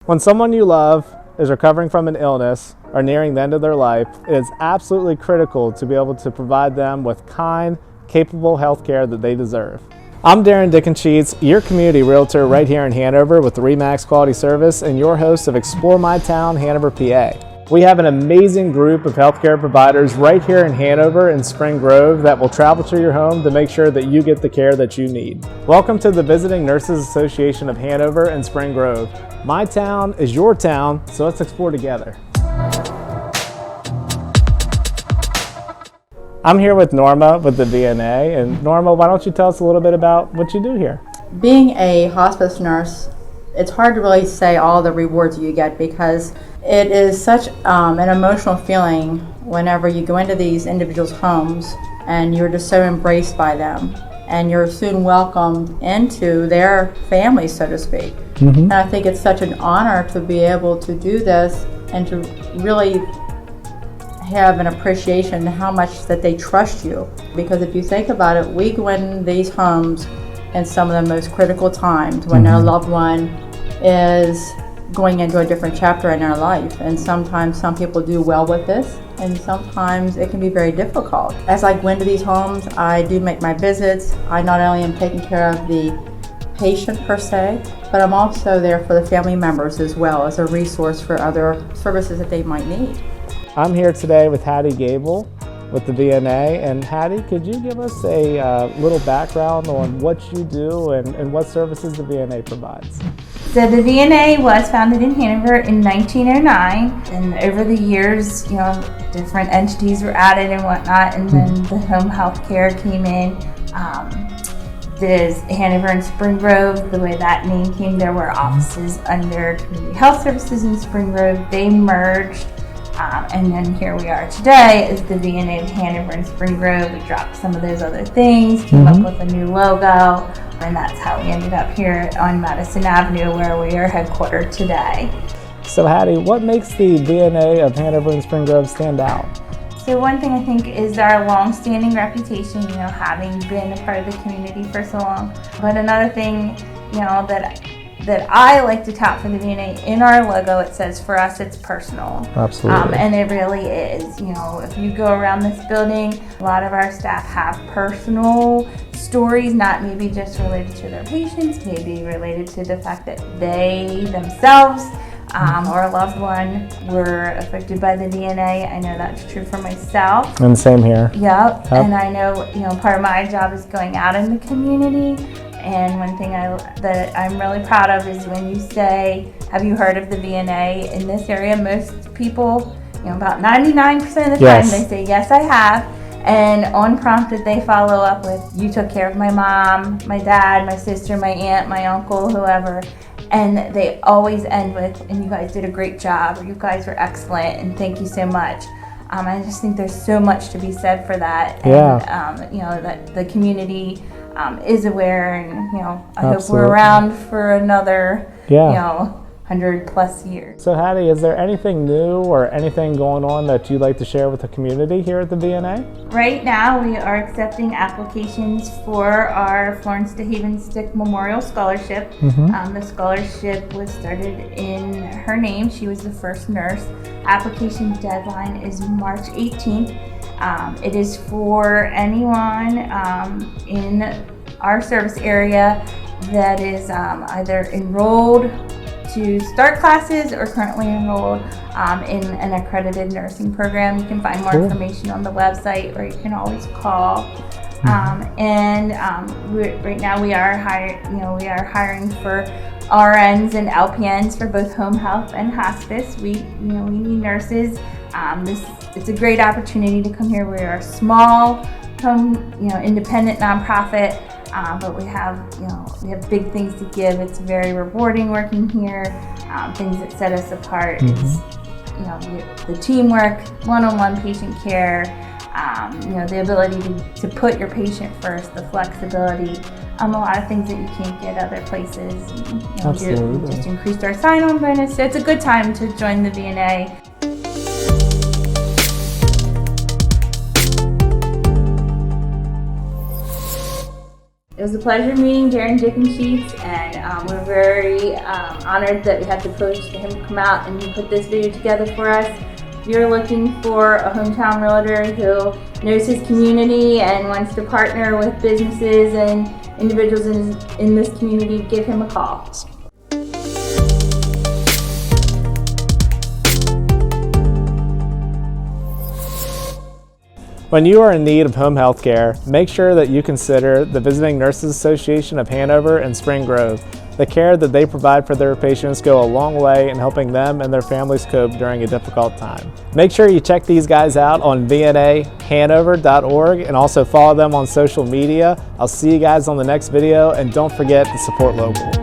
When someone you love is recovering from an illness or nearing the end of their life, it is absolutely critical to be able to provide them with kind, capable health care that they deserve. I'm Darren Dickensheets, your community realtor right here in Hanover with the RE/MAX Quality Service and your host of Explore My Town, Hanover, PA. We have an amazing group of healthcare providers right here in Hanover and Spring Grove that will travel to your home to make sure that you get the care that you need. Welcome to the Visiting Nurses Association of Hanover and Spring Grove. My town is your town, so let's explore together. I'm here with Norma with the VNA, and Norma, why don't you tell us a little bit about what you do here? Being a hospice nurse, it's hard to really say all the rewards you get because it is such an emotional feeling whenever you go into these individuals' homes and you're just so embraced by them and you're soon welcomed into their family, so to speak. And I think it's such an honor to be able to do this and to really have an appreciation to how much that they trust you. Because if you think about it, we go in these homes in some of the most critical times when their loved one is going into a different chapter in their life. And sometimes some people do well with this, and sometimes it can be very difficult. As I go into these homes, I do make my visits. I not only am taking care of the patient per se, but I'm also there for the family members as well as a resource for other services that they might need. I'm here today with Haddie Gable with the VNA, and Haddie, could you give us a little background on what you do and what services the VNA provides? So the VNA was founded in Hanover in 1909, and over the years, different entities were added and whatnot, and then the home health care came in. There's Hanover and Spring Grove, the way that name came, there were offices under Community Health Services in Spring Grove. They merged, and then here we are today as the VNA of Hanover and Spring Grove. We dropped some of those other things, came up with a new logo, and that's how we ended up here on Madison Avenue where we are headquartered today. So Haddie, what makes the VNA of Hanover and Spring Grove stand out? So one thing I think is our long-standing reputation, having been a part of the community for so long. But another thing, that I like to tout for the VNA, in our logo it says, for us it's personal. Absolutely. And it really is. If you go around this building, a lot of our staff have personal stories, not maybe just related to their patients, maybe related to the fact that they themselves or a loved one were affected by the VNA. I know that's true for myself. And same here. Yep. And I know, part of my job is going out in the community. And one thing that I'm really proud of is when you say, have you heard of the VNA in this area? Most people, about 99% of the time, they say, yes, I have. And unprompted, they follow up with, you took care of my mom, my dad, my sister, my aunt, my uncle, whoever. And they always end with, and you guys did a great job, or you guys were excellent, and thank you so much. I just think there's so much to be said for that. And, that the community is aware, and, I hope we're around for another, 100+ years. So Haddie, is there anything new or anything going on that you'd like to share with the community here at the VNA? Right now we are accepting applications for our Florence DeHaven Stick Memorial Scholarship. The scholarship was started in her name. She was the first nurse. Application deadline is March 18th. It is for anyone in our service area that is either enrolled to start classes or currently enrolled in an accredited nursing program. You can find more information on the website, or you can always call. Right now we are hiring for RNs and LPNs for both home health and hospice. We need nurses. It's a great opportunity to come here. We are a small home, independent nonprofit. But we have big things to give. It's very rewarding working here. Things that set us apart is, the teamwork, one-on-one patient care, the ability to put your patient first, the flexibility, a lot of things that you can't get other places. Absolutely. We just increased our sign-on bonus. So it's a good time to join the VNA. It was a pleasure meeting Darren Dickensheets, and and we're very honored that we had the privilege to him come out and put this video together for us. If you're looking for a hometown realtor who knows his community and wants to partner with businesses and individuals in this community, give him a call. When you are in need of home health care, make sure that you consider the Visiting Nurses Association of Hanover and Spring Grove. The care that they provide for their patients go a long way in helping them and their families cope during a difficult time. Make sure you check these guys out on vnahanover.org and also follow them on social media. I'll see you guys on the next video, and don't forget to support local.